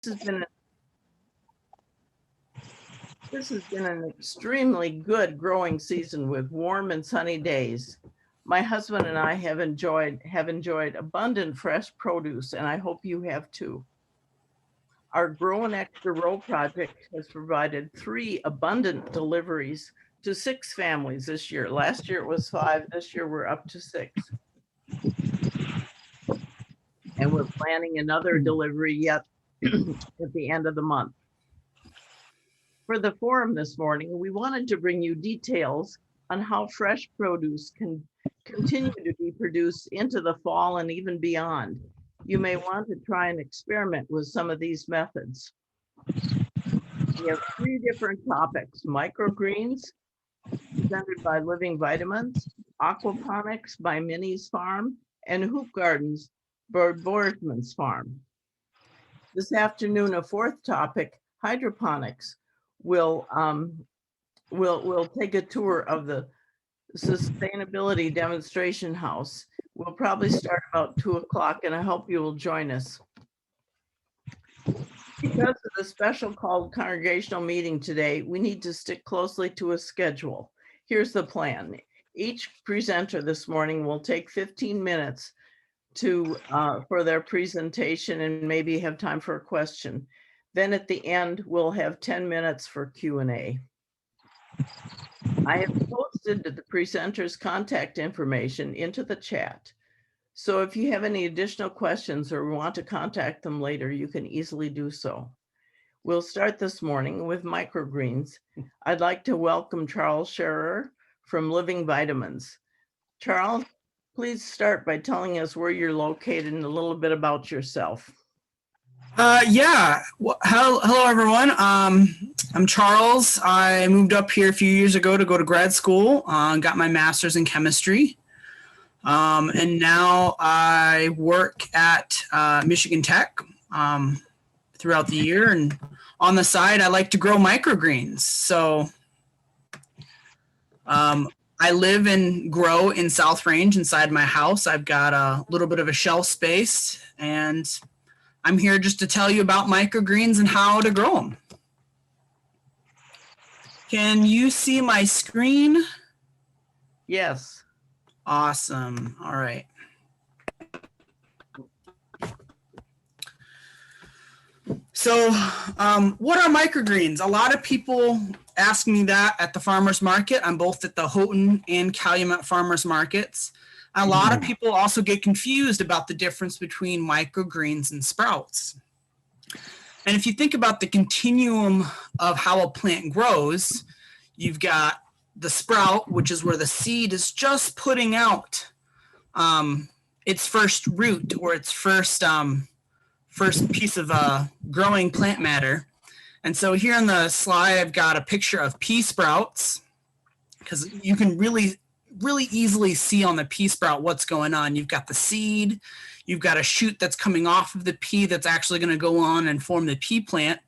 This has been an extremely good growing season with warm and sunny days. My husband and I have enjoyed abundant fresh produce, and I hope you have too. Our Grow an Extra Row project has provided 3 abundant deliveries to 6 families this year. Last year it was 5, this year we're up to 6. And we're planning another delivery yet at the end of the month. For the forum this morning, we wanted to bring you details on how fresh produce can continue to be produced into the fall and even beyond. You may want to try and experiment with some of these methods. We have 3 different topics: microgreens, presented by Living Vitamins, Aquaponics by Minnie's Farm, and Hoop Gardens by Boarsman's Farm. This afternoon, a 4th topic, hydroponics, will take a tour of the sustainability demonstration house. We'll probably start about 2 o'clock, and I hope you will join us. Because of the special called congregational meeting today, we need to stick closely to a schedule. Here's the plan. Each presenter this morning will take 15 minutes for their presentation and maybe have time for a question. Then at the end, we'll have 10 minutes for Q&A. I have posted the presenters' contact information into the chat. So if you have any additional questions or want to contact them later, you can easily do so. We'll start this morning with microgreens. I'd like to welcome Charles Scherer from Living Vitamins. Charles, please start by telling us where you're located and a little bit about yourself. Yeah. Well, hello, everyone. I'm Charles. I moved up here a few years ago to go to grad school, got my master's in chemistry. And now I work at Michigan Tech throughout the year. And on the side, I like to grow microgreens. So I live and grow in South Range inside my house. I've got a little bit of a shelf space, and I'm here just to tell you about microgreens and how to grow them. Can you see my screen? Yes. Awesome. All right. So what are microgreens? A lot of people ask me that at the farmer's market. I'm both at the Houghton and Calumet farmer's markets. A lot of people also get confused about the difference between microgreens and sprouts. And if you think about the continuum of how a plant grows, you've got the sprout, which is where the seed is just putting out its first root or its first piece of growing plant matter. And so here on the slide, I've got a picture of pea sprouts, because you can really easily see on the pea sprout what's going on. You've got the seed, you've got a shoot that's coming off of the pea that's actually going to go on and form the pea plant.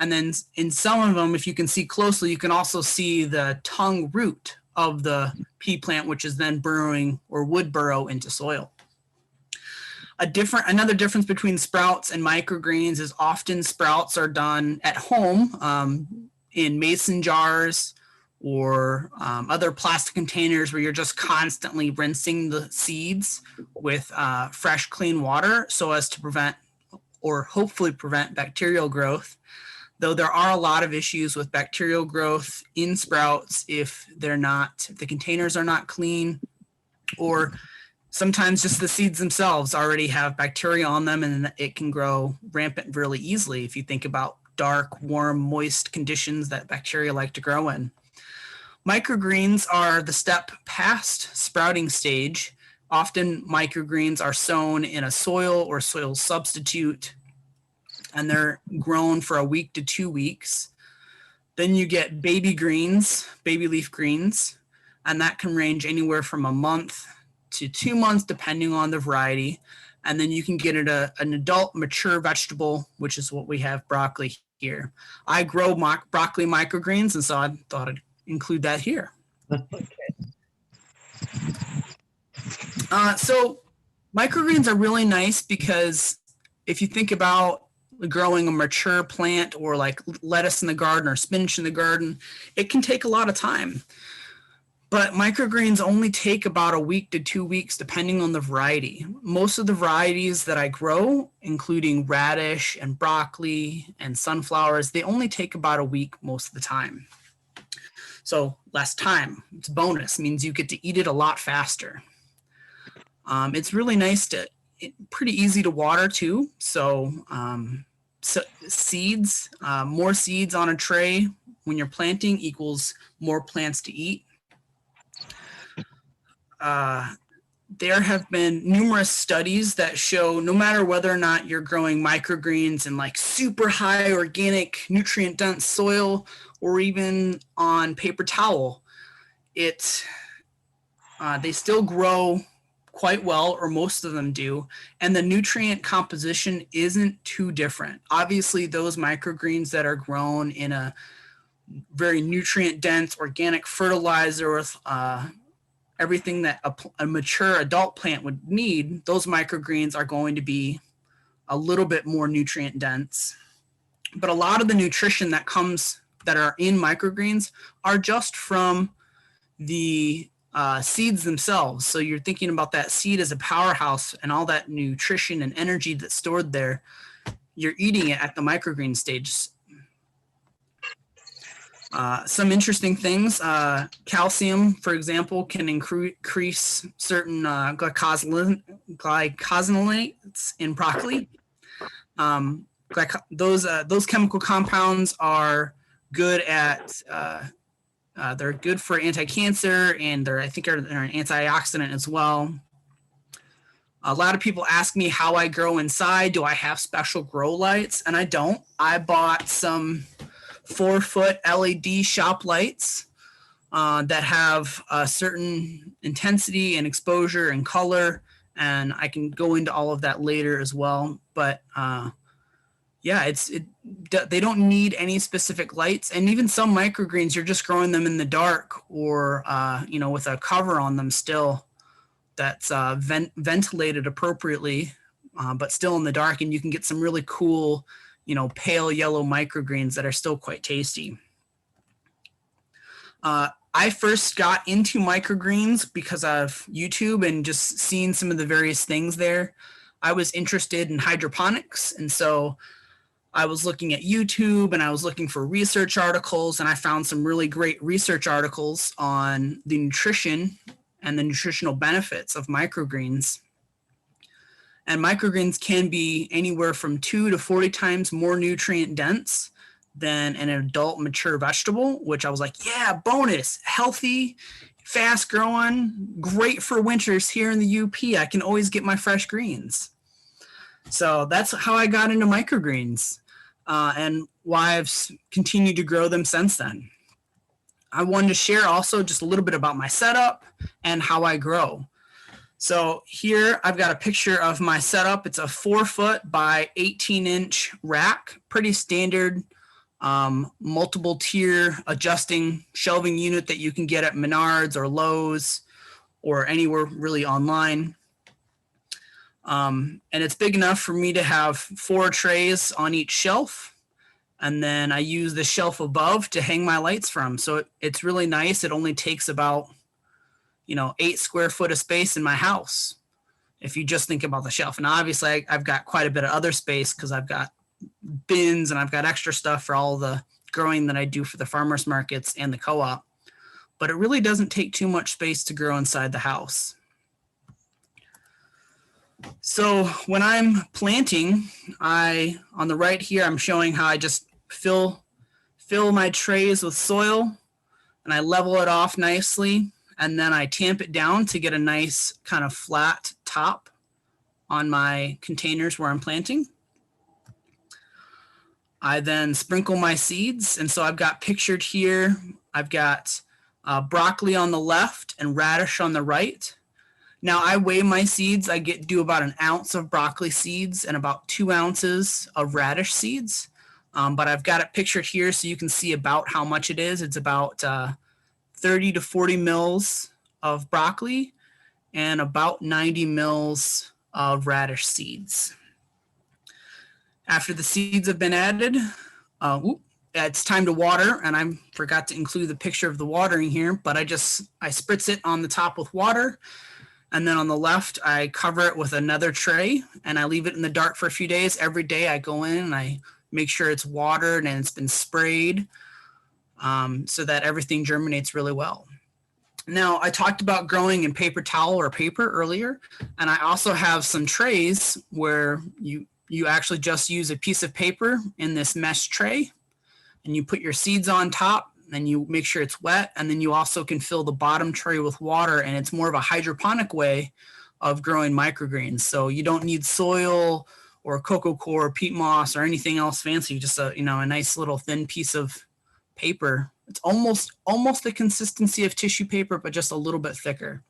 And then in some of them, if you can see closely, you can also see the tongue root of the pea plant, which is then burrowing or would burrow into soil. Another difference between sprouts and microgreens is often sprouts are done at home in mason jars or other plastic containers where you're just constantly rinsing the seeds with fresh, clean water so as to prevent or hopefully prevent bacterial growth. Though there are a lot of issues with bacterial growth in sprouts if the containers are not clean, or sometimes just the seeds themselves already have bacteria on them and it can grow rampant really easily if you think about dark, warm, moist conditions that bacteria like to grow in. Microgreens are the step past sprouting stage. Often microgreens are sown in a soil or soil substitute, and they're grown for a week to 2 weeks. Then you get baby greens, baby leaf greens, and that can range anywhere from a month to 2 months, depending on the variety. And then you can get it an adult mature vegetable, which is what we have broccoli here. I grow broccoli microgreens, and so I thought I'd include that here. Okay. So microgreens are really nice because if you think about growing a mature plant or like lettuce in the garden or spinach in the garden, it can take a lot of time. But microgreens only take about a week to 2 weeks, depending on the variety. Most of the varieties that I grow, including radish and broccoli and sunflowers, they only take about a week most of the time. So less time, it's a bonus, it means you get to eat it a lot faster. It's really nice pretty easy to water too. So, seeds, more seeds on a tray when you're planting equals more plants to eat. There have been numerous studies that show no matter whether or not you're growing microgreens in like super high organic nutrient dense soil or even on paper towel, they still grow quite well, or most of them do, and the nutrient composition isn't too different. Obviously, those microgreens that are grown in a very nutrient dense organic fertilizer with everything that a mature adult plant would need, those microgreens are going to be a little bit more nutrient dense. But a lot of the nutrition that are in microgreens are just from the seeds themselves. So you're thinking about that seed as a powerhouse, and all that nutrition and energy that's stored there, you're eating it at the microgreen stage. Some interesting things, calcium, for example, can increase certain glycosinolates in broccoli. Those chemical compounds are good at, they're good for anti-cancer, and I think they're an antioxidant as well. A lot of people ask me how I grow inside. Do I have special grow lights? And I don't. I bought some 4-foot LED shop lights that have a certain intensity and exposure and color, and I can go into all of that later as well. But yeah, they don't need any specific lights, and even some microgreens, you're just growing them in the dark or with a cover on them still that's ventilated appropriately, but still in the dark, and you can get some really cool pale yellow microgreens that are still quite tasty. I first got into microgreens because of YouTube and just seeing some of the various things there. I was interested in hydroponics, and so I was looking at YouTube and I was looking for research articles, and I found some really great research articles on the nutrition and the nutritional benefits of microgreens. And microgreens can be anywhere from 2 to 40 times more nutrient dense than an adult mature vegetable, which I was like, yeah, bonus, healthy, fast growing, great for winters here in the UP. I can always get my fresh greens. So that's how I got into microgreens and why I've continued to grow them since then. I wanted to share also just a little bit about my setup and how I grow. So here I've got a picture of my setup. It's a 4-foot by 18-inch rack, pretty standard multiple tier adjusting shelving unit that you can get at Menards or Lowe's or anywhere really online. And it's big enough for me to have 4 trays on each shelf. And then I use the shelf above to hang my lights from. So it's really nice. It only takes about 8 square foot of space in my house, if you just think about the shelf. And obviously I've got quite a bit of other space because I've got bins and I've got extra stuff for all the growing that I do for the farmers markets and the co-op. But it really doesn't take too much space to grow inside the house. So when I'm planting, on the right here, I'm showing how I just fill my trays with soil and I level it off nicely. And then I tamp it down to get a nice kind of flat top on my containers where I'm planting. I then sprinkle my seeds. And so I've got pictured here, I've got broccoli on the left and radish on the right. Now I weigh my seeds. I do about 1 ounce of broccoli seeds and about 2 ounces of radish seeds. But I've got it pictured here so you can see about how much it is. It's about 30 to 40 mils of broccoli and about 90 mils of radish seeds. After the seeds have been added, it's time to water, and I forgot to include the picture of the watering here, but I spritz it on the top with water, and then on the left, I cover it with another tray, and I leave it in the dark for a few days. Every day I go in and I make sure it's watered and it's been sprayed so that everything germinates really well. Now, I talked about growing in paper towel or paper earlier, and I also have some trays where you actually just use a piece of paper in this mesh tray, and you put your seeds on top, and you make sure it's wet, and then you also can fill the bottom tray with water, and it's more of a hydroponic way of growing microgreens. So you don't need soil or cocoa coir, or peat moss, or anything else fancy. Just a nice little thin piece of paper. It's almost the consistency of tissue paper, but just a little bit thicker.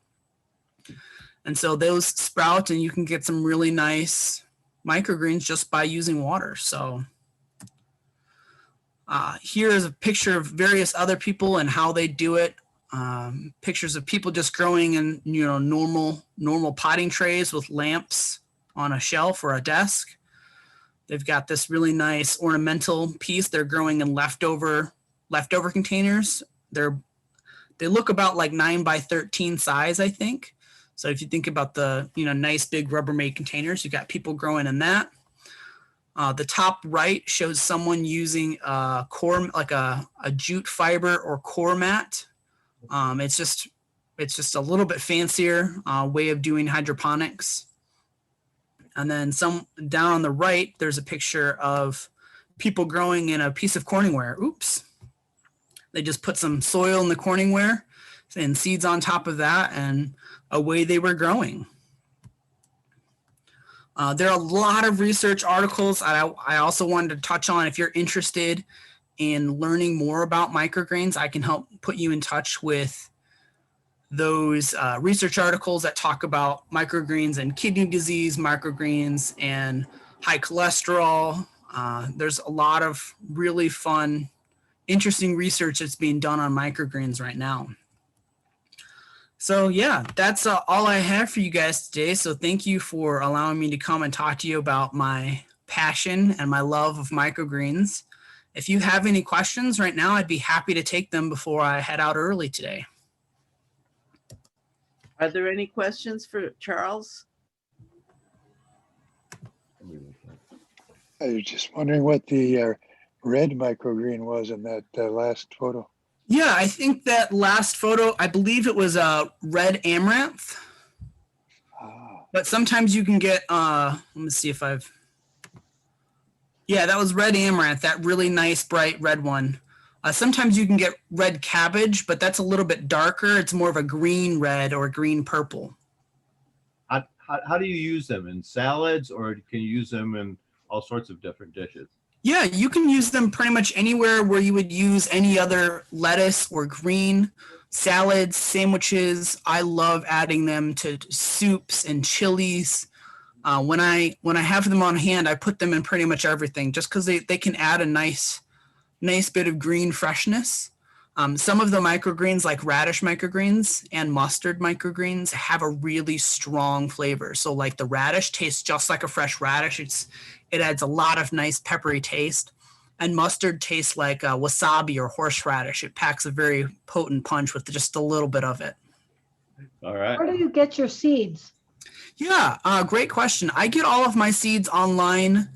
And so those sprout, and you can get some really nice microgreens just by using water. So here is a picture of various other people and how they do it. Pictures of people just growing in normal potting trays with lamps on a shelf or a desk. They've got this really nice ornamental piece. They're growing in leftover containers. They look about like 9 by 13 size, I think. So if you think about the nice big Rubbermaid containers, you got people growing in that. The top right shows someone using a core, like a jute fiber or core mat. It's just a little bit fancier way of doing hydroponics. And then down on the right, there's a picture of people growing in a piece of corningware. Oops. They just put some soil in the corningware and seeds on top of that, and away they were growing. There are a lot of research articles I also wanted to touch on. If you're interested in learning more about microgreens, I can help put you in touch with those research articles that talk about microgreens and kidney disease, microgreens and high cholesterol. There's a lot of really fun, interesting research that's being done on microgreens right now. So yeah, that's all I have for you guys today. So thank you for allowing me to come and talk to you about my passion and my love of microgreens. If you have any questions right now, I'd be happy to take them before I head out early today. Are there any questions for Charles? I was just wondering what the red microgreen was in that last photo. Yeah, I think that last photo, I believe it was a red amaranth. But sometimes you can get, let me see if yeah, that was red amaranth, that really nice bright red one. Sometimes you can get red cabbage, but that's a little bit darker. It's more of a green red or green purple. How do you use them? In salads, or can you use them in all sorts of different dishes? Yeah, you can use them pretty much anywhere where you would use any other lettuce or green, salads, sandwiches. I love adding them to soups and chilies. When I have them on hand, I put them in pretty much everything just because they can add a nice bit of green freshness. Some of the microgreens, like radish microgreens and mustard microgreens, have a really strong flavor. So like the radish tastes just like a fresh radish. It adds a lot of nice peppery taste. And mustard tastes like wasabi or horseradish. It packs a very potent punch with just a little bit of it. All right. Where do you get your seeds? Yeah, great question. I get all of my seeds online.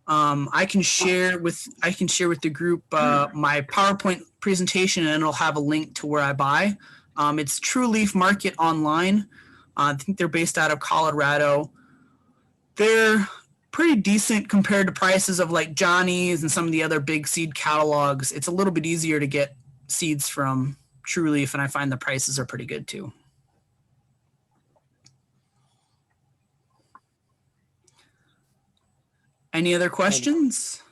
I can share with the group my PowerPoint presentation, and it'll have a link to where I buy. It's True Leaf Market online. I think they're based out of Colorado. They're pretty decent compared to prices of like Johnny's and some of the other big seed catalogs. It's a little bit easier to get seeds from True Leaf, and I find the prices are pretty good too. Any other questions?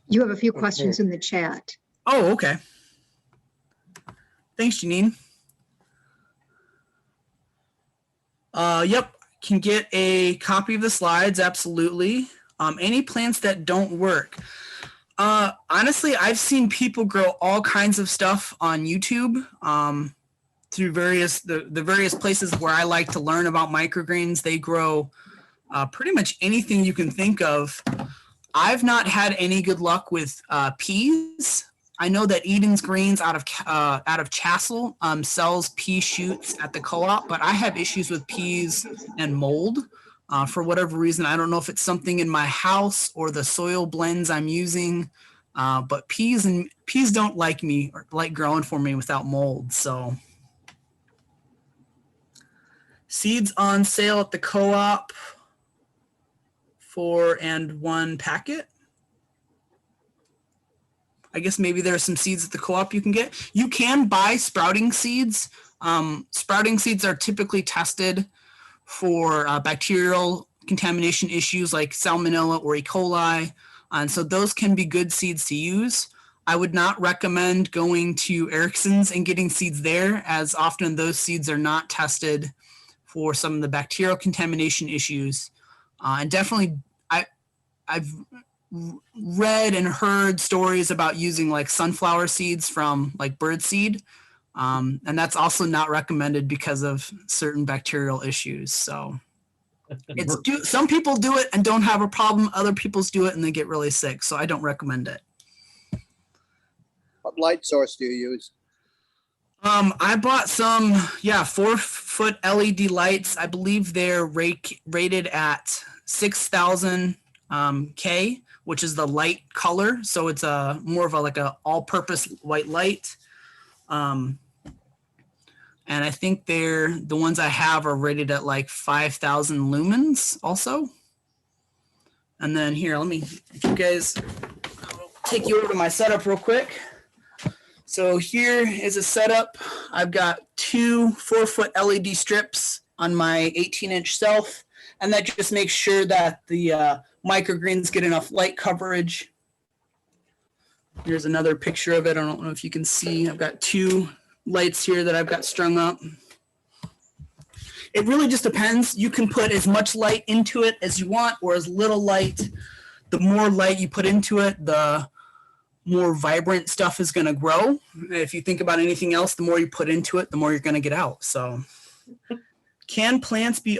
You have a few questions in the chat. Oh, okay. Thanks, Janine. Yep, can get a copy of the slides, absolutely. Any plants that don't work. Honestly, I've seen people grow all kinds of stuff on YouTube through the various places where I like to learn about microgreens. They grow pretty much anything you can think of. I've not had any good luck with peas. I know that Eden's Greens out of Chassel sells pea shoots at the co-op, but I have issues with peas and mold for whatever reason. I don't know if it's something in my house or the soil blends I'm using, but peas don't like me or like growing for me without mold. So seeds on sale at the co-op, 4 and 1 packet. I guess maybe there are some seeds at the co-op you can get. You can buy sprouting seeds. Sprouting seeds are typically tested for bacterial contamination issues like salmonella or E. coli. And so those can be good seeds to use. I would not recommend going to Erickson's and getting seeds there, as often those seeds are not tested for some of the bacterial contamination issues. And definitely, I've read and heard stories about using like sunflower seeds from like bird seed. And that's also not recommended because of certain bacterial issues. So some people do it and don't have a problem. Other people do it and they get really sick. So I don't recommend it. What light source do you use? I bought some, 4-foot LED lights. I believe they're rated at 6,000 K, which is the light color. So it's more of like a all-purpose white light. And I think the ones I have are rated at like 5,000 lumens also. And then here, let me, if you guys, I'll take you over to my setup real quick. So here is a setup. I've got 2 4-foot LED strips on my 18-inch shelf, and that just makes sure that the microgreens get enough light coverage. Here's another picture of it. I don't know if you can see. I've got 2 lights here that I've got strung up. It really just depends. You can put as much light into it as you want or as little light. The more light you put into it, the more vibrant stuff is going to grow. If you think about anything else, the more you put into it, the more you're going to get out. So can plants be,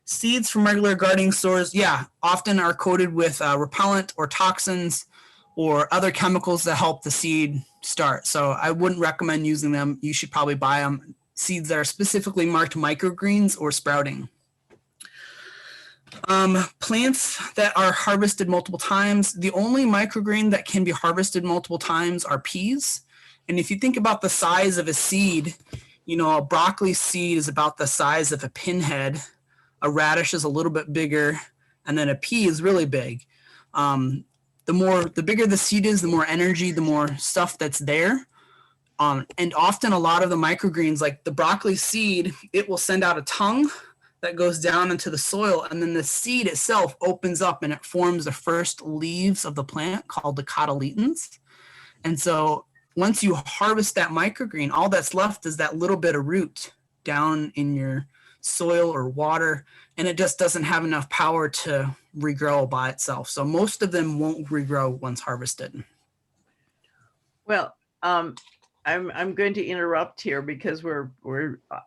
seeds from regular gardening stores, often are coated with repellent or toxins or other chemicals that help the seed start. So I wouldn't recommend using them. You should probably buy them, seeds that are specifically marked microgreens or sprouting. Plants that are harvested multiple times, the only microgreen that can be harvested multiple times are peas. And if you think about the size of a seed, a broccoli seed is about the size of a pinhead. A radish is a little bit bigger, and then a pea is really big. The bigger the seed is, the more energy, the more stuff that's there. And often a lot of the microgreens, like the broccoli seed, it will send out a tongue that goes down into the soil, and then the seed itself opens up and it forms the first leaves of the plant called the cotyledons. And so once you harvest that microgreen, all that's left is that little bit of root down in your soil or water, and it just doesn't have enough power to regrow by itself. So most of them won't regrow once harvested. Well, I'm going to interrupt here because we're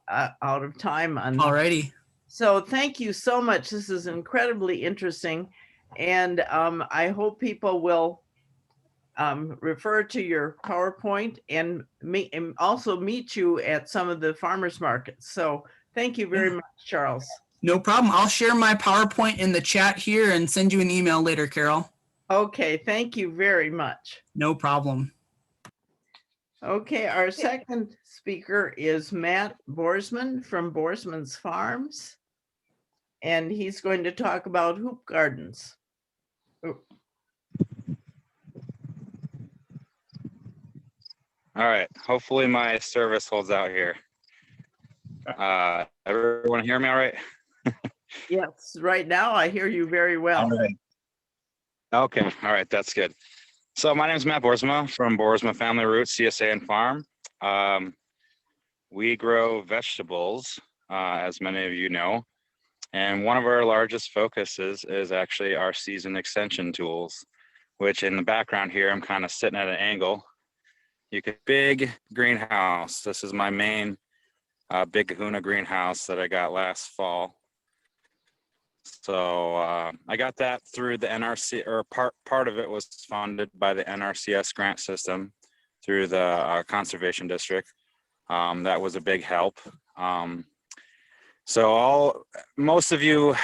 out of time on. Alrighty. So thank you so much. This is incredibly interesting, and I hope people will refer to your PowerPoint and also meet you at some of the farmers markets. So thank you very much, Charles. No problem. I'll share my PowerPoint in the chat here and send you an email later, Carol. Okay, thank you very much. No problem. Okay, our second speaker is Matt Boarsman from Boarsman's Farms, and he's going to talk about hoop gardens. All right, hopefully my service holds out here. Everyone hear me all right? Yes, right now I hear you very well. All right. Okay, all right, that's good. So my name is Matt Boersma from Boarsma Family Roots CSA and Farm. We grow vegetables, as many of you know, and one of our largest focuses is actually our season extension tools, which in the background here, I'm kind of sitting at an angle. You could big greenhouse. This is my main big kahuna greenhouse that I got last fall. So I got that through the NRC, or part of it was funded by the NRCS grant system through the conservation district. That was a big help. So most of you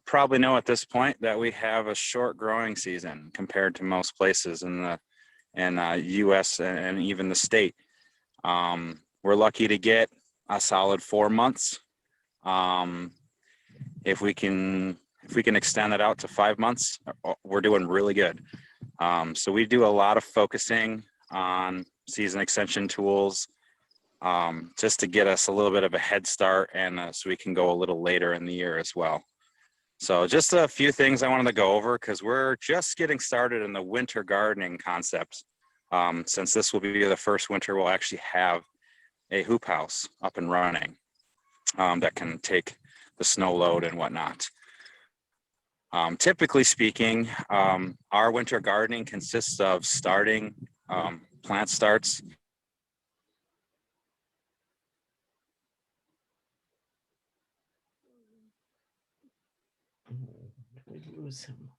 probably know at this point that we have a short growing season compared to most places in the US and even the state. We're lucky to get a solid 4 months. If we can extend that out to 5 months, we're doing really good. So we do a lot of focusing on season extension tools, just to get us a little bit of a head start, and so we can go a little later in the year as well. So just a few things I wanted to go over, because we're just getting started in the winter gardening concept. Since this will be the first winter we'll actually have a hoop house up and running, that can take the snow load and whatnot. Typically speaking, our winter gardening consists of starting plant starts. We lose him.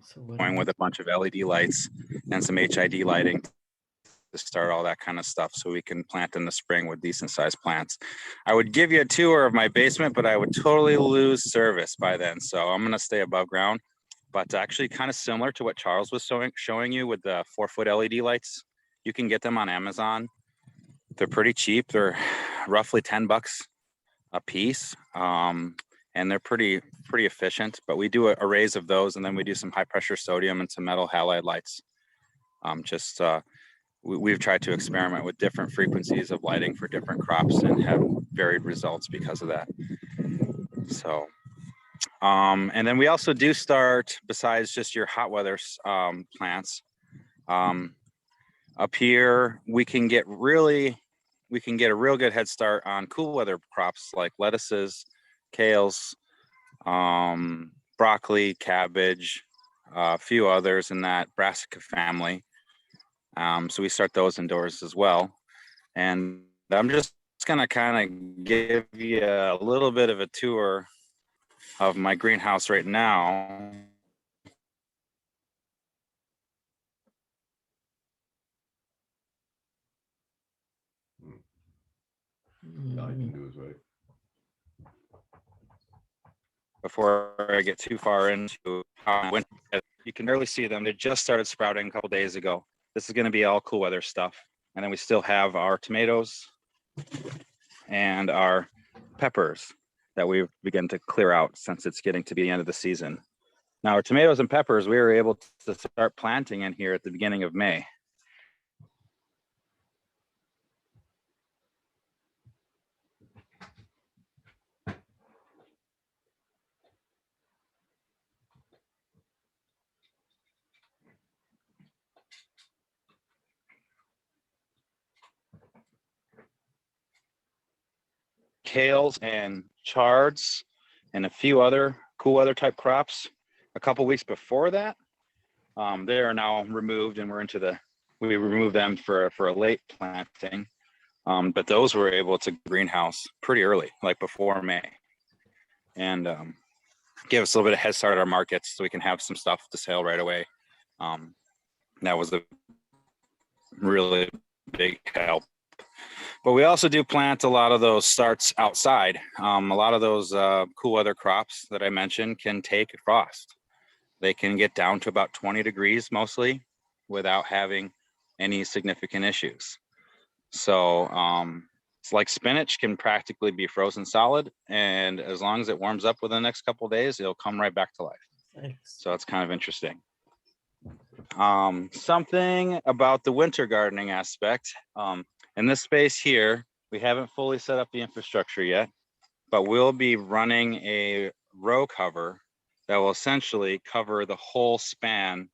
So what Going with a bunch of LED lights and some HID lighting to start all that kind of stuff, so we can plant in the spring with decent sized plants. I would give you a tour of my basement, but I would totally lose service by then. So I'm going to stay above ground, but actually kind of similar to what Charles was showing you with the 4-foot LED lights. You can get them on Amazon. They're pretty cheap. They're roughly $10 a piece. And they're pretty efficient, but we do arrays of those, and then we do some high pressure sodium and some metal halide lights. We've tried to experiment with different frequencies of lighting for different crops and have varied results because of that. So, and then we also do start, besides just your hot weather plants, up here, we can get a real good head start on cool weather crops like lettuces, kales, broccoli, cabbage, a few others in that brassica family. So we start those indoors as well. And I'm just gonna kind of give you a little bit of a tour of my greenhouse right now. All I can do is wait. Before I get too far into how I went, you can barely see them. They just started sprouting a couple days ago. This is going to be all cool weather stuff. And then we still have our tomatoes and our peppers that we've begun to clear out since it's getting to be the end of the season. Now, our tomatoes and peppers, we were able to start planting in here at the beginning of May. Kales and chards and a few other cool weather type crops a couple weeks before that. They are now removed, and we removed them for a late planting. But those were able to greenhouse pretty early, like before May, and give us a little bit of head start at our markets so we can have some stuff to sell right away. That was a really big help. But we also do plant a lot of those starts outside. A lot of those cool weather crops that I mentioned can take frost. They can get down to about 20 degrees mostly without having any significant issues. So it's like spinach can practically be frozen solid, and as long as it warms up within the next couple of days, it'll come right back to life. Thanks. So it's kind of interesting. Something about the winter gardening aspect. In this space here, we haven't fully set up the infrastructure yet, but we'll be running a row cover that will essentially cover the whole span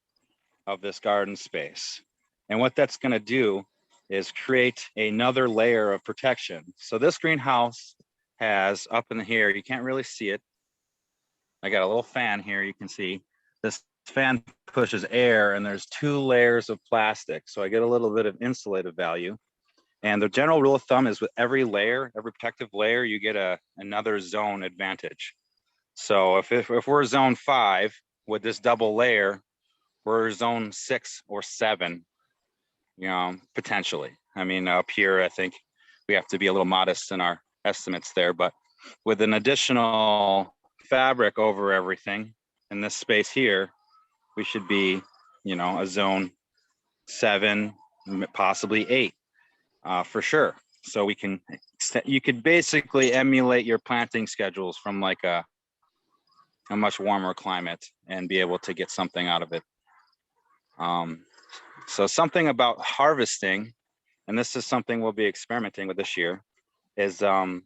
of this garden space. And what that's going to do is create another layer of protection. So this greenhouse has up in here, you can't really see it. I got a little fan here, you can see. This fan pushes air, and there's 2 layers of plastic. So I get a little bit of insulative value. And the general rule of thumb is with every layer, every protective layer, you get another zone advantage. So if we're zone 5 with this double layer, we're zone 6 or 7, potentially. I mean, up here, I think we have to be a little modest in our estimates there, but with an additional fabric over everything in this space here, we should be, a zone 7, possibly 8, for sure. So you could basically emulate your planting schedules from like a much warmer climate and be able to get something out of it. So something about harvesting, and this is something we'll be experimenting with this year, is the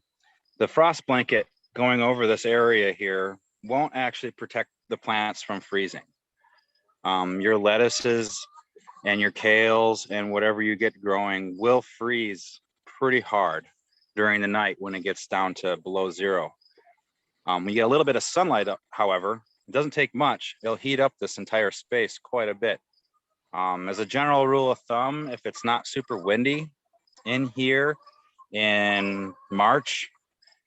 frost blanket going over this area here won't actually protect the plants from freezing. Your lettuces and your kales and whatever you get growing will freeze pretty hard during the night when it gets down to below 0. We get a little bit of sunlight, however, it doesn't take much. It'll heat up this entire space quite a bit. As a general rule of thumb, if it's not super windy in here in March,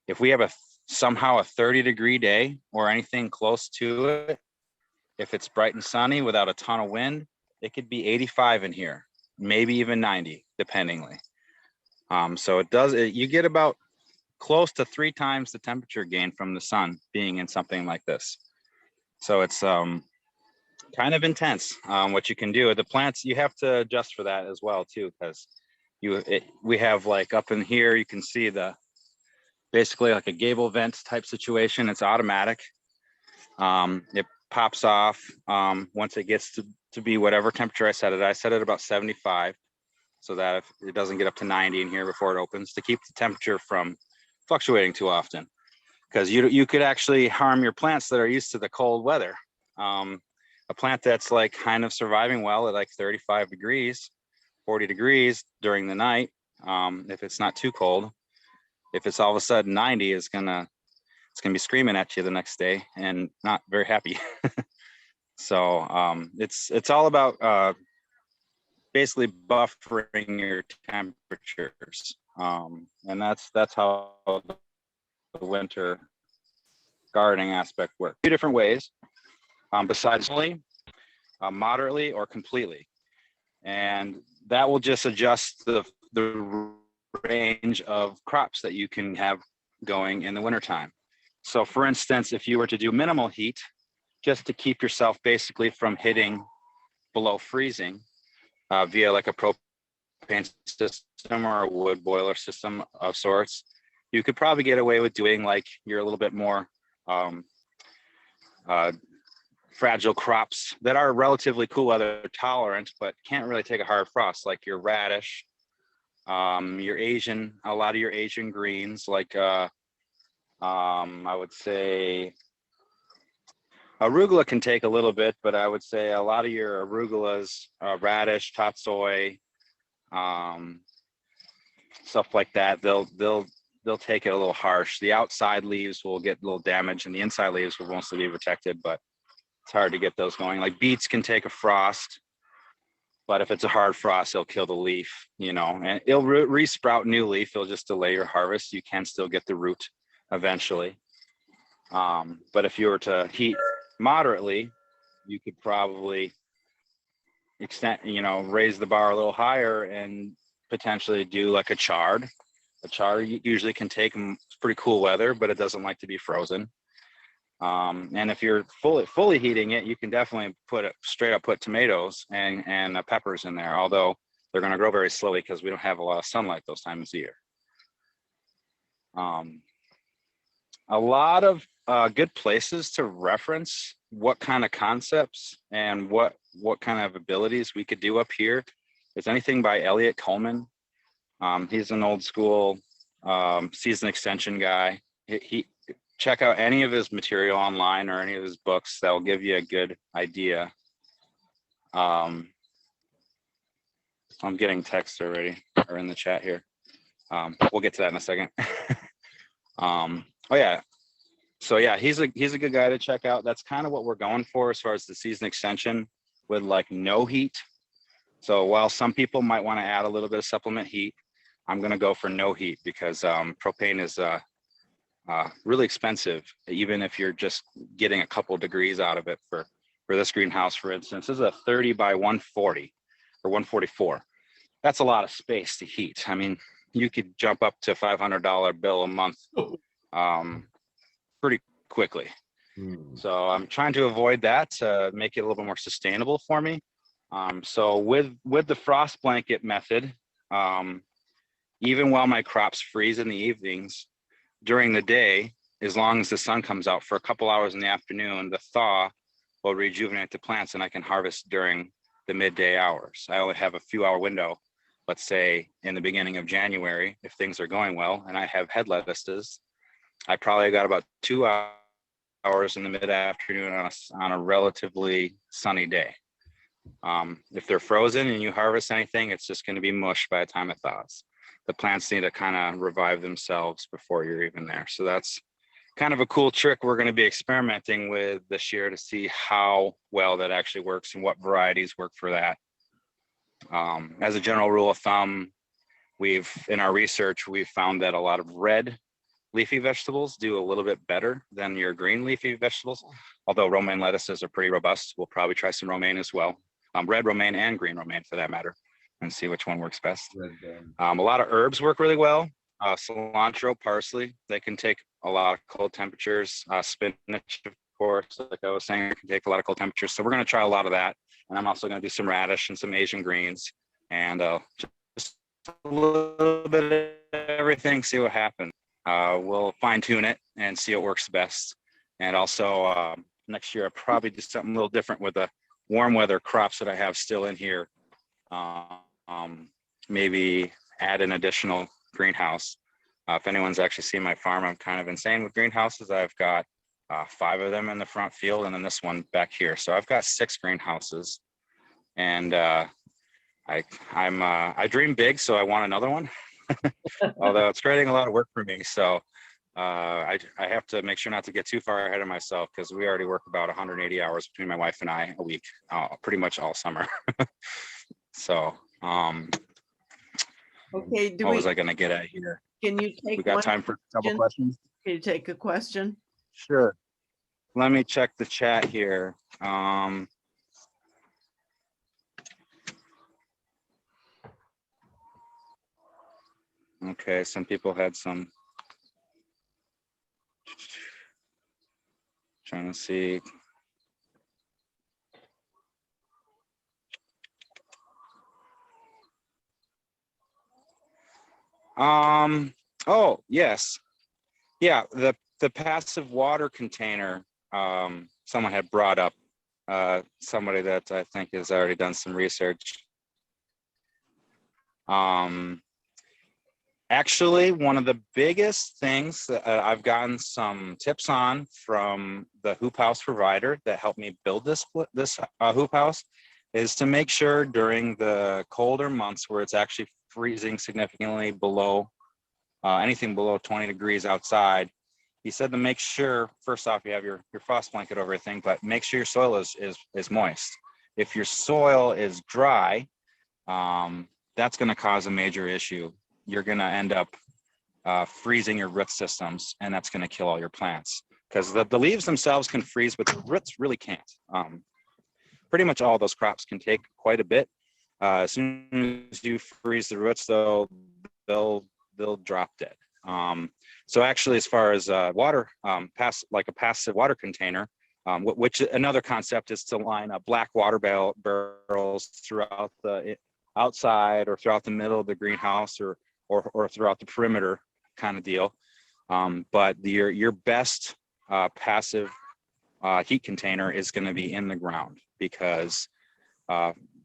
if we have somehow a 30-degree day or anything close to it, if it's bright and sunny without a ton of wind, it could be 85 in here, maybe even 90, dependingly. So you get about close to 3 times the temperature gain from the sun being in something like this. So it's kind of intense what you can do. The plants, you have to adjust for that as well too, because we have like up in here, you can see basically like a gable vent type situation. It's automatic. It pops off once it gets to be whatever temperature I set it. I set it about 75, so that if it doesn't get up to 90 in here before it opens, to keep the temperature from fluctuating too often, because you could actually harm your plants that are used to the cold weather. A plant that's like kind of surviving well at like 35 degrees, 40 degrees during the night, if it's not too cold, if it's all of a sudden 90, it's gonna be screaming at you the next day and not very happy. So it's all about basically buffering your temperatures, and that's how the winter gardening aspect works. 2 different ways, besides moderately or completely, and that will just adjust the range of crops that you can have going in the wintertime. So for instance, if you were to do minimal heat, just to keep yourself basically from hitting below freezing via like a propane system or a wood boiler system of sorts, you could probably get away with doing like you're a little bit more fragile crops that are relatively cool weather tolerant, but can't really take a hard frost, like your radish, a lot of your Asian greens, like I would say arugula can take a little bit, but I would say a lot of your arugulas, radish, tatsoi, stuff like that, they'll take it a little harsh. The outside leaves will get a little damaged and the inside leaves will mostly be protected, but it's hard to get those going. Like beets can take a frost, but if it's a hard frost, it'll kill the leaf, and it'll re-sprout new leaf. It'll just delay your harvest. You can still get the root eventually. But if you were to heat moderately, you could probably raise the bar a little higher and potentially do like a chard. A chard usually can take pretty cool weather, but it doesn't like to be frozen. And if you're fully heating it, you can definitely straight up put tomatoes and peppers in there, although they're going to grow very slowly because we don't have a lot of sunlight those times of year. A lot of good places to reference what kind of concepts and what kind of abilities we could do up here is anything by Elliot Coleman. He's an old school season extension guy. He check out any of his material online or any of his books. That will give you a good idea. I'm getting texts already or in the chat here. We'll get to that in a second. Oh yeah. So yeah, he's a good guy to check out. That's kind of what we're going for as far as the season extension with like no heat. So while some people might want to add a little bit of supplement heat, I'm going to go for no heat because propane is really expensive, even if you're just getting a couple degrees out of it. For this greenhouse, for instance, this is a 30 by 140 or 144. That's a lot of space to heat. I mean, you could jump up to $500 bill a month pretty quickly. So I'm trying to avoid that to make it a little bit more sustainable for me. So with the frost blanket method, even while my crops freeze in the evenings, during the day, as long as the sun comes out for a couple hours in the afternoon, the thaw will rejuvenate the plants and I can harvest during the midday hours. I only have a few hour window, let's say in the beginning of January, if things are going well, and I have head lettuces, I probably got about 2 hours in the mid-afternoon on a relatively sunny day. If they're frozen and you harvest anything, it's just going to be mush by the time it thaws. The plants need to kind of revive themselves before you're even there. So that's kind of a cool trick we're going to be experimenting with this year to see how well that actually works and what varieties work for that. As a general rule of thumb, in our research, we've found that a lot of red leafy vegetables do a little bit better than your green leafy vegetables. Although romaine lettuces are pretty robust, we'll probably try some romaine as well. Red romaine and green romaine for that matter, and see which one works best. A lot of herbs work really well. Cilantro, parsley, they can take a lot of cold temperatures. Spinach, of course, like I was saying, it can take a lot of cold temperatures. So we're going to try a lot of that. And I'm also going to do some radish and some Asian greens and just a little bit of everything, see what happens. We'll fine tune it and see what works best. And also next year, I'll probably do something a little different with the warm weather crops that I have still in here. Maybe add an additional greenhouse. If anyone's actually seen my farm, I'm kind of insane with greenhouses. I've got 5 of them in the front field and then this one back here. So I've got 6 greenhouses, and I dream big, so I want another one. Although it's creating a lot of work for me. So I have to make sure not to get too far ahead of myself because we already work about 180 hours between my wife and I a week, pretty much all summer. So Okay, what was I going to get at here? can you take We got one time for a couple question? questions? Can you take a question? Sure. Let me check the chat here. Okay, some people had some. Trying to see. Oh, yes. Yeah, the passive water container, someone had brought up, somebody that I think has already done some research. Actually, one of the biggest things that I've gotten some tips on from the hoop house provider that helped me build this hoop house is to make sure during the colder months where it's actually freezing significantly below anything below 20 degrees outside. He said to make sure, first off, you have your frost blanket over everything, but make sure your soil is moist. If your soil is dry, that's going to cause a major issue. You're going to end up freezing your root systems, and that's going to kill all your plants because the leaves themselves can freeze, but the roots really can't. Pretty much all those crops can take quite a bit. As soon as you freeze the roots, though, they'll drop dead. So actually, as far as water, like a passive water container, which another concept is to line up black water barrels throughout the outside or throughout the middle of the greenhouse or throughout the perimeter kind of deal. But your best passive heat container is going to be in the ground because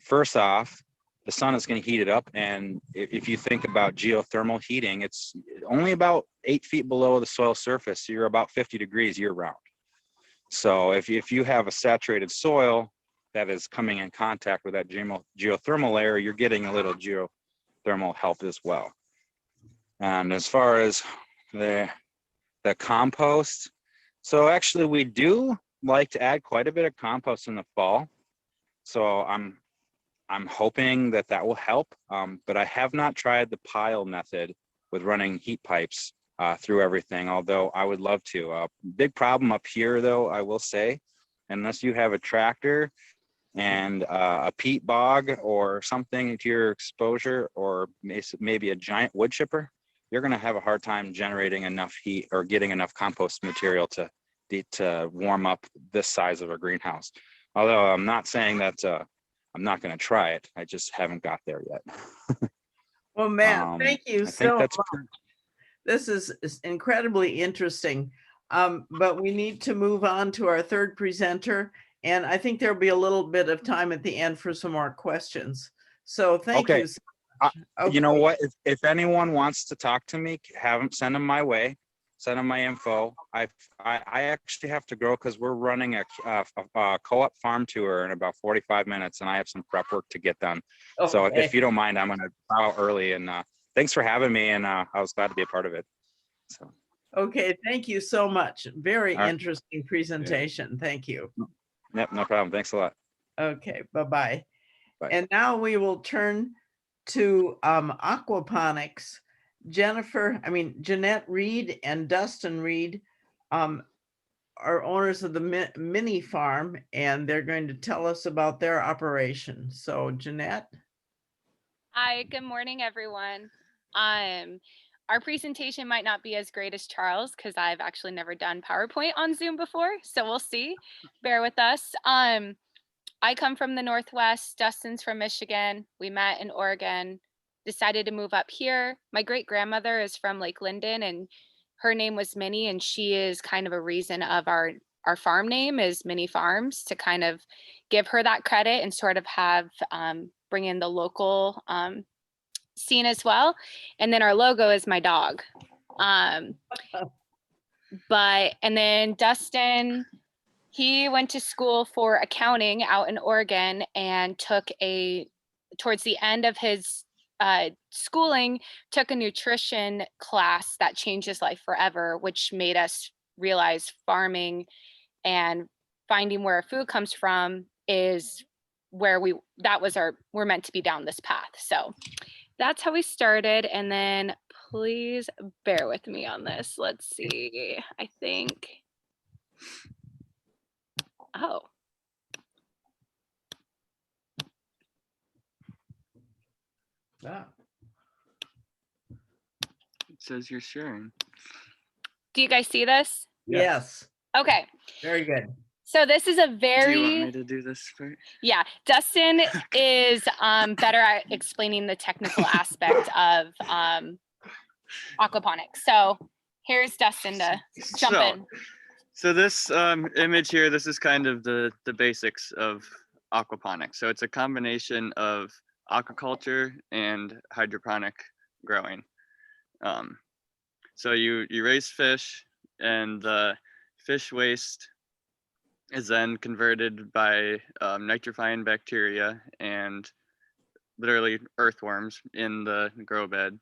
first off, the sun is going to heat it up. And if you think about geothermal heating, it's only about 8 feet below the soil surface. So you're about 50 degrees year round. So if you have a saturated soil that is coming in contact with that geothermal layer, you're getting a little geothermal health as well. And as far as the compost, so actually we do like to add quite a bit of compost in the fall. So I'm I'm hoping that that will help, but I have not tried the pile method with running heat pipes through everything, although I would love to. Big problem up here, though, I will say, unless you have a tractor and a peat bog or something to your exposure, or maybe a giant wood chipper, you're going to have a hard time generating enough heat or getting enough compost material to warm up this size of a greenhouse. Although I'm not saying that I'm not going to try it. I just haven't got there yet. Well, Matt, thank you I think so that's much. This is incredibly interesting, but we need to move on to our third presenter. And I think there'll be a little bit of time at the end for some more questions. So thank okay. you so much. You know Okay. what? If anyone wants to talk to me, send them my way. Send them my info. I actually have to go because we're running a co-op farm tour in about 45 minutes, and I have some prep work to get done. So Okay. if you don't mind, I'm going to bow early. And thanks for having me, and I was glad to be a part of it. So. Okay, thank you so much. Very All right. interesting presentation. Thank you. Yep, no problem. Thanks a lot. Okay, bye-bye. Bye. And now we will turn to aquaponics. Jeanette Reed and Dustin Reed are owners of the Minnie farm, and they're going to tell us about their operation. So Jeanette. Hi, good morning, everyone. Our presentation might not be as great as Charles because I've actually never done PowerPoint on Zoom before, so we'll see. Bear with us. I come from the Northwest. Dustin's from Michigan. We met in Oregon, decided to move up here. My great grandmother is from Lake Linden, and her name was Minnie, and she is kind of a reason of our farm name is Minnie Farms, to kind of give her that credit and sort of have bring in the local scene as well. And then our logo is my dog. And then Dustin, he went to school for accounting out in Oregon and towards the end of his schooling, took a nutrition class that changed his life forever, which made us realize farming and finding where our food comes from is where we're meant to be down this path. So that's how we started. And then please bear with me on this. Let's see, I think, oh. Ah. It says you're sharing. Do you guys see this? Yes. Okay. Very good. So this is a Do you want very, me to do this part? yeah, Dustin is better at explaining the technical aspect of aquaponics. So here's Dustin to jump in. So this image here, this is kind of the basics of aquaponics. So it's a combination of aquaculture and hydroponic growing. So you raise fish, and the fish waste is then converted by nitrifying bacteria and literally earthworms in the grow bed,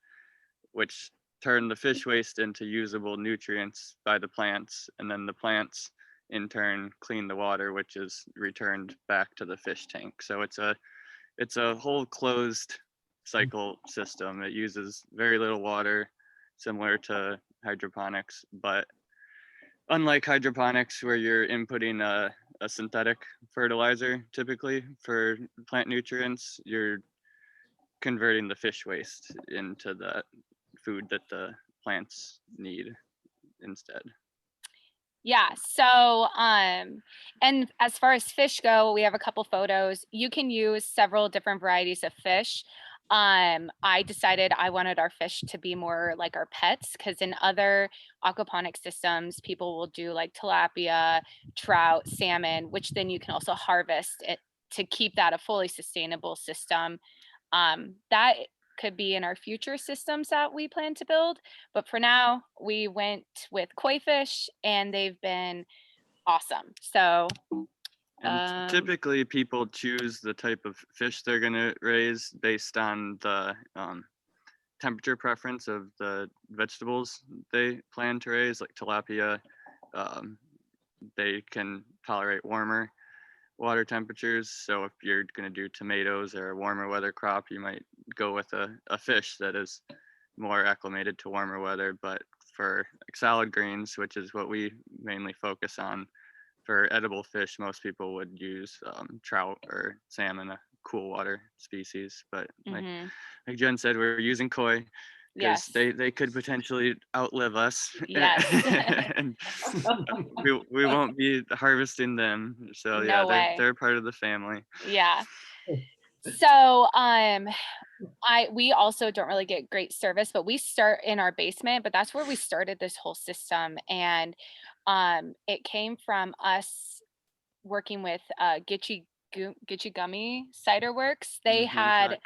which turn the fish waste into usable nutrients by the plants, and then the plants in turn clean the water, which is returned back to the fish tank. So it's a whole closed cycle system. It uses very little water, similar to hydroponics, but unlike hydroponics, where you're inputting a synthetic fertilizer typically for plant nutrients, you're converting the fish waste into the food that the plants need instead. Yeah, so and as far as fish go, we have a couple photos. You can use several different varieties of fish. I decided I wanted our fish to be more like our pets, because in other aquaponic systems, people will do like tilapia, trout, salmon, which then you can also harvest it to keep that a fully sustainable system. That could be in our future systems that we plan to build. But for now, we went with koi fish, and they've been awesome. So And typically people choose the type of fish they're going to raise based on the temperature preference of the vegetables they plan to raise, like tilapia. They can tolerate warmer water temperatures. So if you're going to do tomatoes or a warmer weather crop, you might go with a fish that is more acclimated to warmer weather. But for like salad greens, which is what we mainly focus on, for edible fish, most people would use trout or salmon, a cool water species. But Mhm. like Jen said, we're using koi because Yes. they could potentially outlive us. Yes. And we won't be harvesting them. So yeah, No way. they're part of the family. Yeah. So we also don't really get great service, but we start in our basement, but that's where we started this whole system. And it came from us working with Gitchy Gummy Cider Works. They had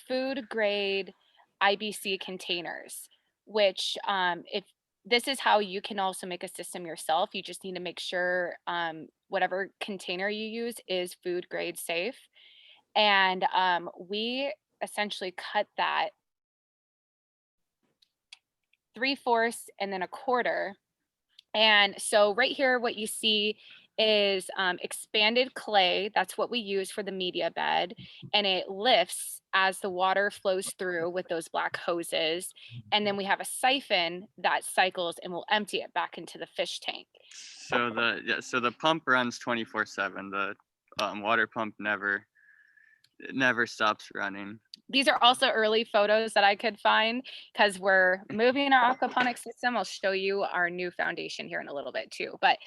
food grade IBC containers, which if this is how you can also make a system yourself. You just need to make sure whatever container you use is food grade safe. And we essentially cut that 3/4 and then a quarter. And so right here, what you see is expanded clay. That's what we use for the media bed. And it lifts as the water flows through with those black hoses. And then we have a siphon that cycles and will empty it back into the fish tank. So the pump runs 24/7. The water pump never stops running. These are also early photos that I could find because we're moving our aquaponics system. I'll show you our new foundation here in a little bit too. But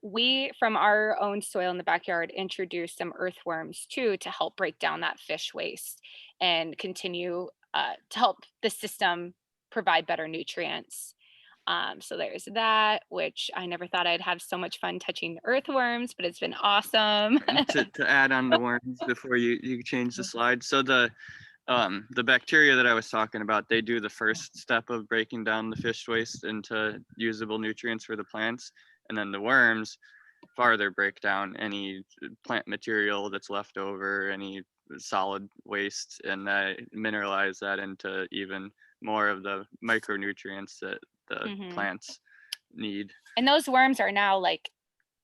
we, from our own soil in the backyard, introduced some earthworms too to help break down that fish waste and continue to help the system provide better nutrients. So there's that, which I never thought I'd have so much fun touching earthworms, but it's been awesome. And to add on the worms before you change the slide. So the bacteria that I was talking about, they do the first step of breaking down the fish waste into usable nutrients for the plants. And then the worms farther break down any plant material that's left over, any solid waste, and mineralize that into even more of the micronutrients that the plants need. And those worms are now like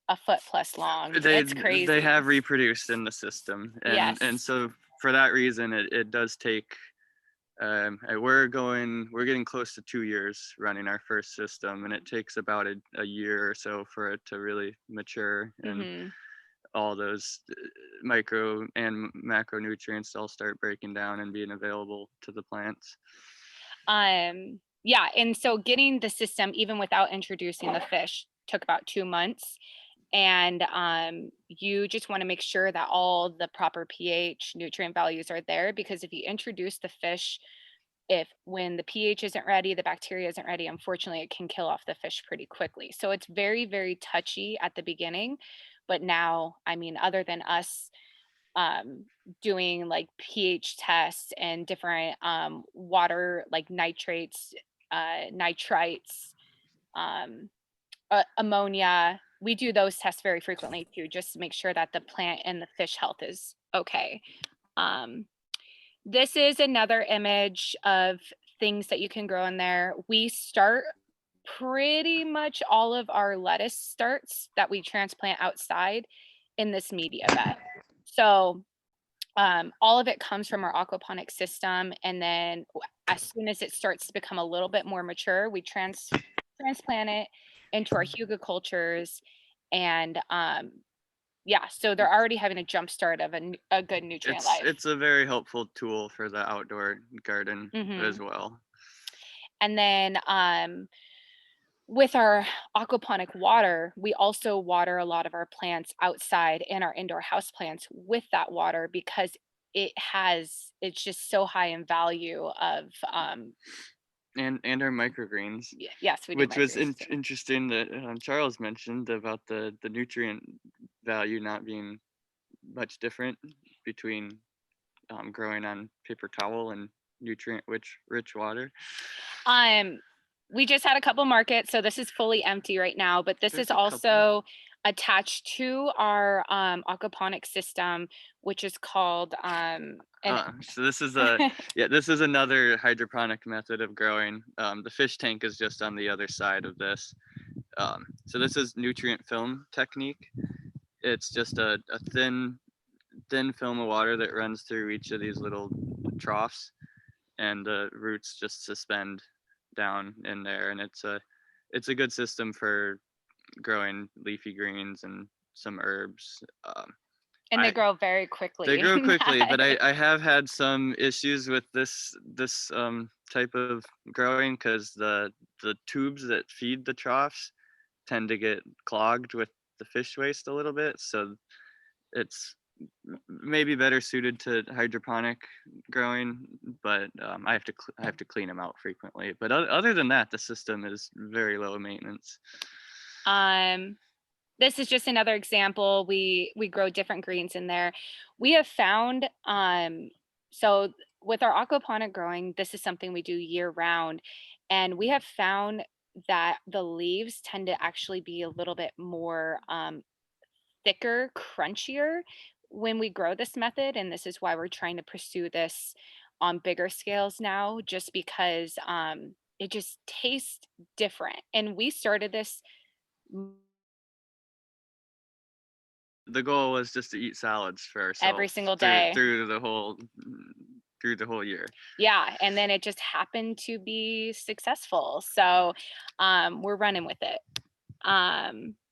a foot plus long. It's crazy. They have reproduced in the system. And, yes. And so for that reason, it does take, we're getting close to 2 years running our first system, and it takes about a year or so for it to really mature and all those micro and macronutrients all start breaking down and being available to the plants. Yeah, and so getting the system, even without introducing the fish, took about 2 months. And you just want to make sure that all the proper pH nutrient values are there, because if you introduce the fish, when the pH isn't ready, the bacteria isn't ready, unfortunately, it can kill off the fish pretty quickly. So it's very, very touchy at the beginning. But now, I mean, other than us doing like pH tests and different water, like nitrates, nitrites, ammonia, we do those tests very frequently too, just to make sure that the plant and the fish health is okay. This is another image of things that you can grow in there. We start pretty much all of our lettuce starts that we transplant outside in this media bed. So all of it comes from our aquaponic system. And then as soon as it starts to become a little bit more mature, we transplant it into our hugicultures. And yeah, so they're already having a jump start of a good nutrient life. It's a very helpful tool for the outdoor garden as well. And then with our aquaponic water, we also water a lot of our plants outside and our indoor house plants with that water, because it's just so high in value of and our microgreens. Yes, we do. Which was interesting that Charles mentioned about the nutrient value not being much different between growing on paper towel and nutrient rich water. We just had a couple markets, so this is fully empty right now, but this is also attached to our aquaponic system, which is called so this is this is another hydroponic method of growing. The fish tank is just on the other side of this. So this is nutrient film technique, it's just a thin film of water that runs through each of these little troughs, and the roots just suspend down in there, and it's a good system for growing leafy greens and some herbs. And they grow very quickly. They grow quickly, but I have had some issues with this type of growing, because the tubes that feed the troughs tend to get clogged with the fish waste a little bit. So it's maybe better suited to hydroponic growing, but I have to clean them out frequently. But other than that, the system is very low maintenance. This is just another example. We grow different greens in there. We have found, so with our aquaponic growing, this is something we do year round. And we have found that the leaves tend to actually be a little bit more thicker, crunchier when we grow this method. And this is why we're trying to pursue this on bigger scales now, just because it just tastes different. And we started this. The goal was just to eat salads for ourselves Every single day. through the whole year. Yeah, and then it just happened to be successful. So we're running with it.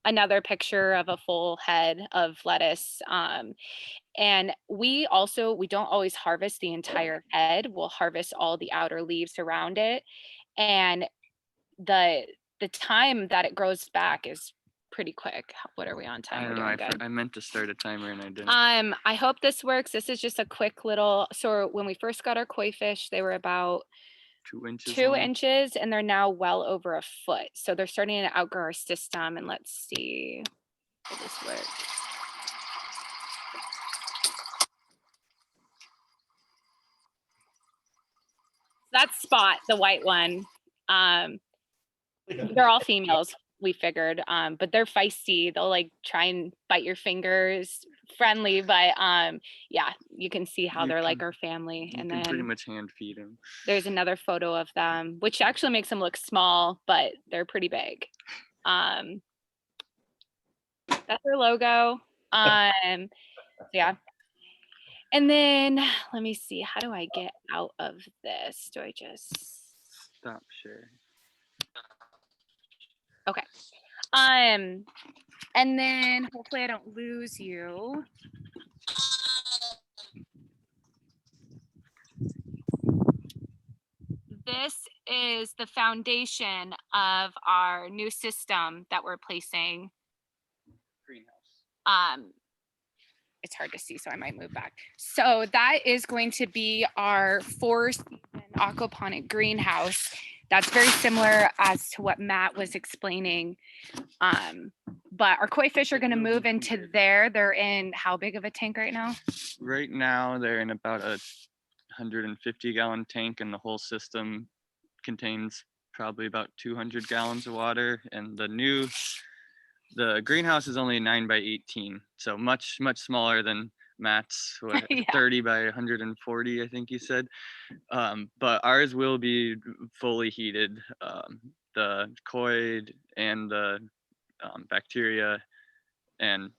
Another picture of a full head of lettuce. And we don't always harvest the entire head. We'll harvest all the outer leaves around it. And the time that it grows back is pretty quick. What are we on time? I don't know. I meant to start a timer and I didn't. I hope this works. This is just a quick little. So when we first got our koi fish, they were about 2 inches. 2 inches, and they're now well over a foot. So they're starting to outgrow our system. And let's see, will this work? That's Spot, the white one. They're all females, we figured, but they're feisty. They'll like try and bite your fingers, friendly, but yeah, you can see how they're like our family. You And can pretty then much hand feed them. there's another photo of them, which actually makes them look small, but they're pretty big. That's their logo. Yeah. And then let me see, how do I get out of this? Do I just Stop share. okay. And then hopefully I don't lose you. This is the foundation of our new system that we're placing. Greenhouse. It's hard to see, so I might move back. So that is going to be our 4-season aquaponic greenhouse. That's very similar as to what Matt was explaining. But our koi fish are going to move into there. They're in how big of a tank right now? Right now, they're in about a 150-gallon tank, and the whole system contains probably about 200 gallons of water. And the greenhouse is only 9 by 18, so much smaller than Matt's, Yeah. 30 by 140, I think you said. But ours will be fully heated. The koi and the bacteria and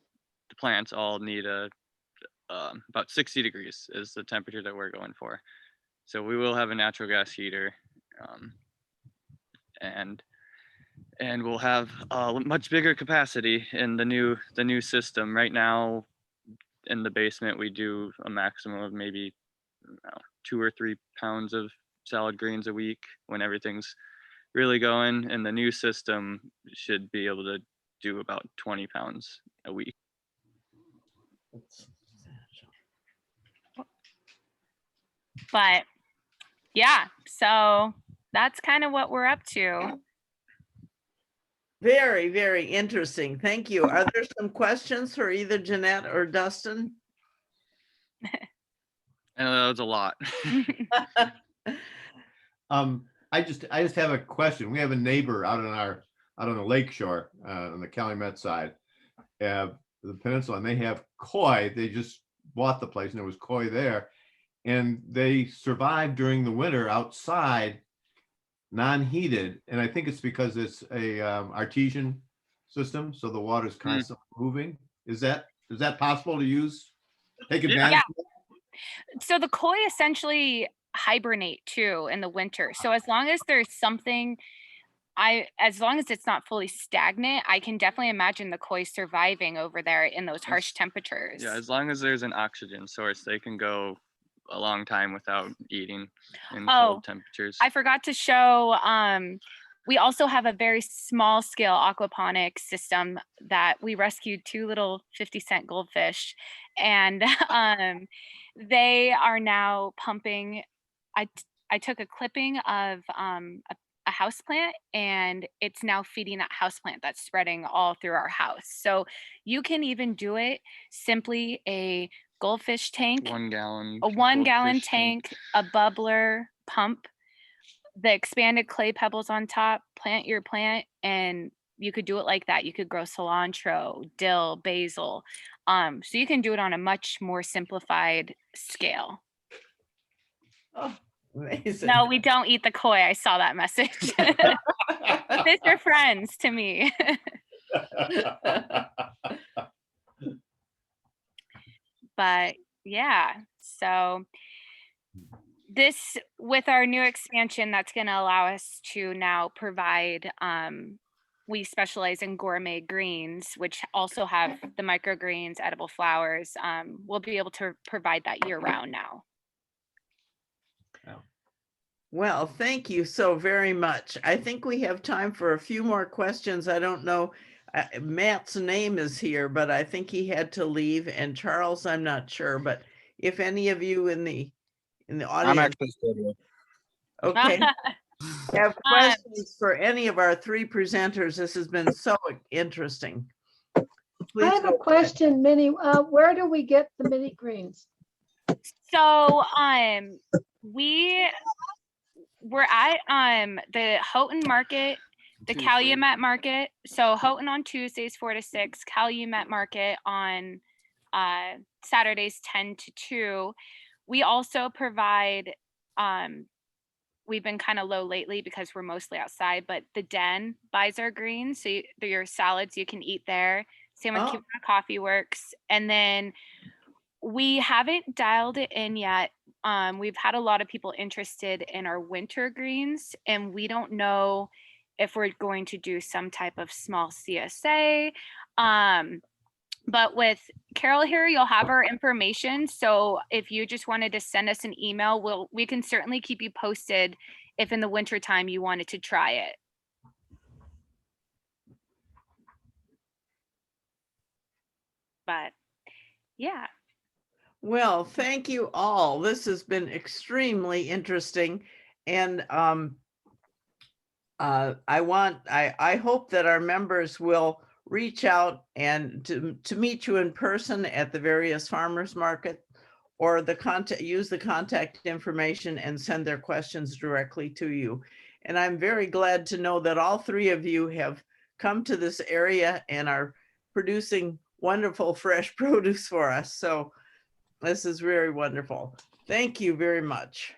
the plants all need about 60 degrees is the temperature that we're going for. So we will have a natural gas heater, and we'll have a much bigger capacity in the new system. Right now in the basement, we do a maximum of maybe 2 or 3 pounds of salad greens a week when everything's really going. And the new system should be able to do about 20 pounds a week. But yeah, so that's kind of what we're up to. Very, very interesting. Thank you. Are there some questions for either Jeanette or Dustin? And that was a lot. I just have a question. We have a neighbor out on the lake shore, on the Calumet side, the peninsula, and they have koi. They just bought the place and there was koi there, and they survived during the winter outside, non-heated. And I think it's because it's a artesian system, so the water's constantly moving. Is that possible to use? Take advantage? So the koi essentially hibernate too in the winter. So as long as there's something, as long as it's not fully stagnant, I can definitely imagine the koi surviving over there in those harsh temperatures. Yeah, as long as there's an oxygen source, they can go a long time without eating in cold temperatures. I forgot to show, we also have a very small scale aquaponics system that we rescued 2 little 50-cent goldfish, and they are now pumping. I took a clipping of a house plant, and it's now feeding that house plant that's spreading all through our house. So you can even do it simply a goldfish tank, 1 gallon. a 1-gallon goldfish tank, a bubbler pump, the expanded clay pebbles on top, plant your plant, and you could do it like that. You could grow cilantro, dill, basil. So you can do it on a much more simplified scale. Oh, amazing. No, we don't eat the koi. I saw that message. Fish are friends to me. But yeah, so this, with our new expansion, that's going to allow us to now provide, we specialize in gourmet greens, which also have the microgreens, edible flowers. We'll be able to provide that year round now. Well, thank you so very much. I think we have time for a few more questions. I don't know, Matt's name is here, but I think he had to leave, and Charles, I'm not sure, but if any of you in the audience. I'm actually still here. Okay. Have questions for any of our 3 presenters. This has been so interesting. Please I have a question, Minnie. Where do we get the mini greens? So we're at the Houghton Market, the Calumet Market. So Houghton on Tuesdays 4 to 6, Calumet Market on Saturdays 10 to 2. We also provide, we've been kind of low lately because we're mostly outside, but the Den buys our greens. So your salads you can eat there. Same with Cuban Coffee Works. And then we haven't dialed it in yet. We've had a lot of people interested in our winter greens, and we don't know if we're going to do some type of small CSA. But with Carol here, you'll have our information. So if you just wanted to send us an email, we can certainly keep you posted if in the winter time you wanted to try it. But yeah. Well, thank you all. This has been extremely interesting. And I hope that our members will reach out and to meet you in person at the various farmers market, or use the contact information and send their questions directly to you. And I'm very glad to know that all 3 of you have come to this area and are producing wonderful fresh produce for us. So this is very wonderful. Thank you very much.